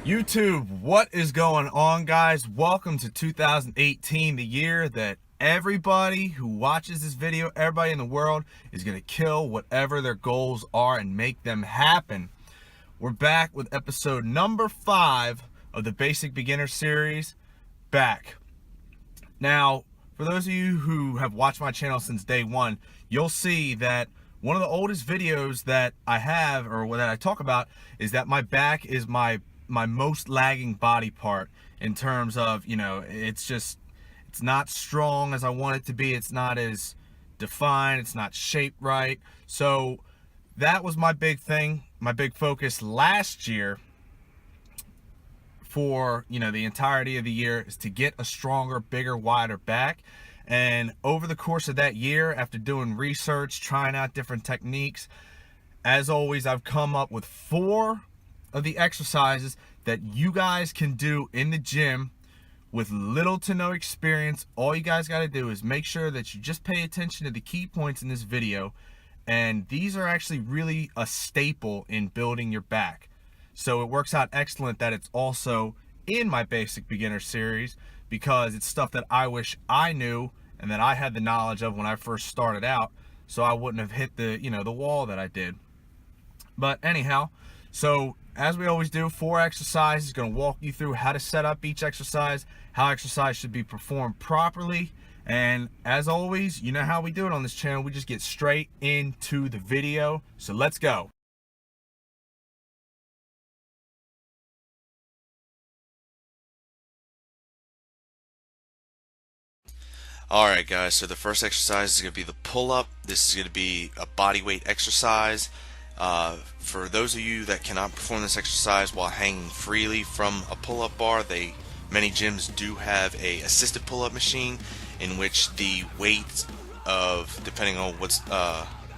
YouTube, what is going on, guys? Welcome to 2018, the year that everybody who watches this video, everybody in the world, is going to kill whatever their goals are and make them happen. We're back with episode number 5 of the Basic Beginner series. Back. Now, for those of you who have watched my channel since day one, you'll see that one of the oldest videos that I have, or that I talk about, is that my back is my most lagging body part in terms of, it's not strong as I want it to be. It's not as defined. It's not shaped right. So that was my big thing, my big focus last year for, the entirety of the year, is to get a stronger, bigger, wider back. And over the course of that year, after doing research, trying out different techniques, as always, I've come up with 4 of the exercises that you guys can do in the gym with little to no experience. All you guys got to do is make sure that you just pay attention to the key points in this video, and these are actually really a staple in building your back. So it works out excellent that it's also in my Basic Beginner series, because it's stuff that I wish I knew and that I had the knowledge of when I first started out, so I wouldn't have hit the the wall that I did. But anyhow, so as we always do, 4 exercises. Going to walk you through how to set up each exercise, how exercise should be performed properly, and as always, you know how we do it on this channel. We just get straight into the video. So let's go. Alright guys, so the first exercise is going to be the pull-up. This is going to be a body weight exercise. For those of you that cannot perform this exercise while hanging freely from a pull-up bar, many gyms do have a assisted pull-up machine in which the weight of, depending on what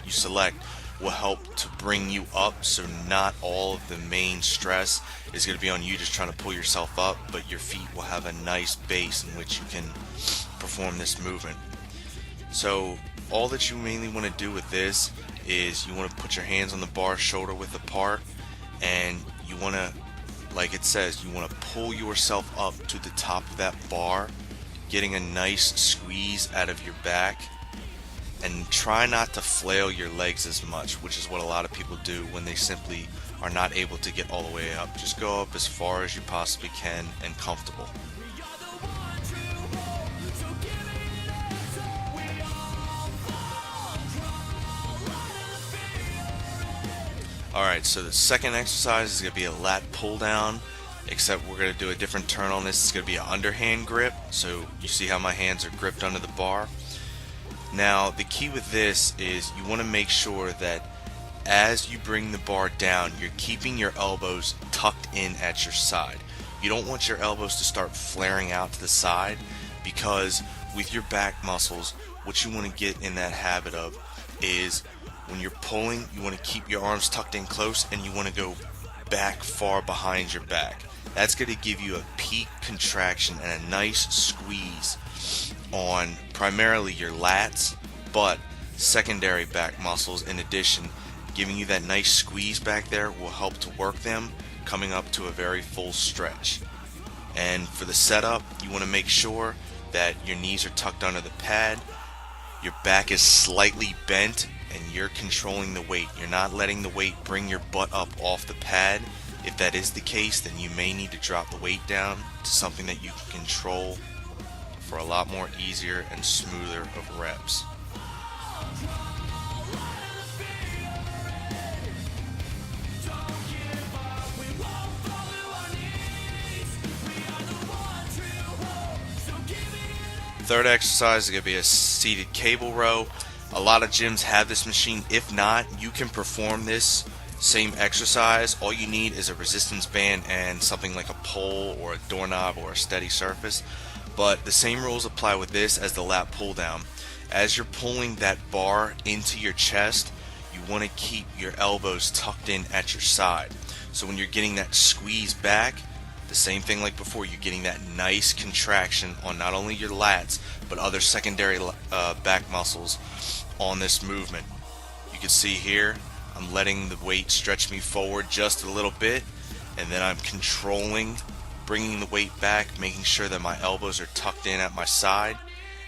you select, will help to bring you up. So not all of the main stress is going to be on you just trying to pull yourself up, but your feet will have a nice base in which you can perform this movement. So all that you mainly want to do with this is you want to put your hands on the bar shoulder width apart, and you want to, like it says, you want to pull yourself up to the top of that bar, getting a nice squeeze out of your back, and try not to flail your legs as much, which is what a lot of people do when they simply are not able to get all the way up. Just go up as far as you possibly can and comfortable. Alright, so the second exercise is going to be a lat pull down, except we're going to do a different turn on this. It's going to be an underhand grip, so you see how my hands are gripped under the bar. Now the key with this is you want to make sure that as you bring the bar down, you're keeping your elbows tucked in at your side. You don't want your elbows to start flaring out to the side, because with your back muscles, what you want to get in that habit of is, when you're pulling, you want to keep your arms tucked in close, and you want to go back far behind your back. That's going to give you a peak contraction and a nice squeeze on primarily your lats, but secondary back muscles in addition. Giving you that nice squeeze back there will help to work them, coming up to a very full stretch. And for the setup, you want to make sure that your knees are tucked under the pad, your back is slightly bent, and you're controlling the weight. You're not letting the weight bring your butt up off the pad. If that is the case, then you may need to drop the weight down to something that you can control for a lot more easier and smoother of reps. Third exercise is going to be a seated cable row. A lot of gyms have this machine. If not, you can perform this same exercise. All you need is a resistance band and something like a pole or a doorknob or a steady surface. But the same rules apply with this as the lat pull down. As you're pulling that bar into your chest, you want to keep your elbows tucked in at your side. So when you're getting that squeeze back, the same thing like before, you're getting that nice contraction on not only your lats but other secondary back muscles on this movement. You can see here I'm letting the weight stretch me forward just a little bit, and then I'm controlling, bringing the weight back, making sure that my elbows are tucked in at my side.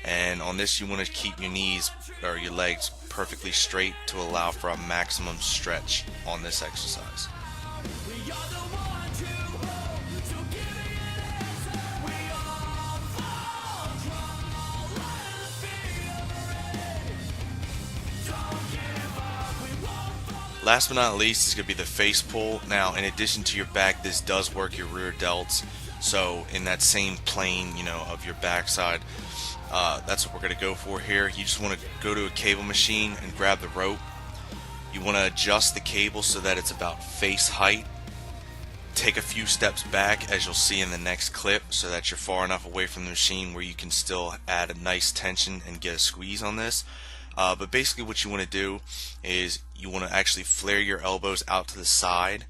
And on this, you want to keep your knees or your legs perfectly straight to allow for a maximum stretch on this exercise. Last but not least is going to be the face pull. Now, in addition to your back, this does work your rear delts. So in that same plane, of your backside, that's what we're going to go for here. You just want to go to a cable machine and grab the rope. You want to adjust the cable so that it's about face height. Take a few steps back, as you'll see in the next clip, so that you're far enough away from the machine where you can still add a nice tension and get a squeeze on this. But basically what you want to do is you want to actually flare your elbows out to the side.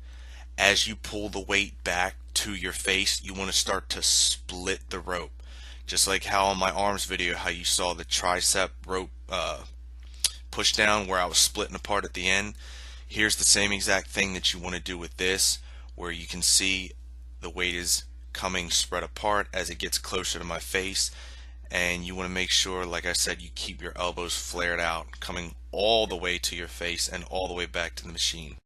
As you pull the weight back to your face, you want to start to split the rope. Just like how on my arms video, how you saw the tricep rope push down where I was splitting apart at the end. Here's the same exact thing that you want to do with this, where you can see the weight is coming spread apart as it gets closer to my face. And you want to make sure, like I said, you keep your elbows flared out, coming all the way to your face and all the way back to the machine.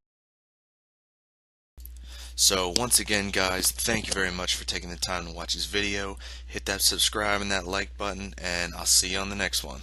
So once again, guys, thank you very much for taking the time to watch this video. Hit that subscribe and that like button, and I'll see you on the next one.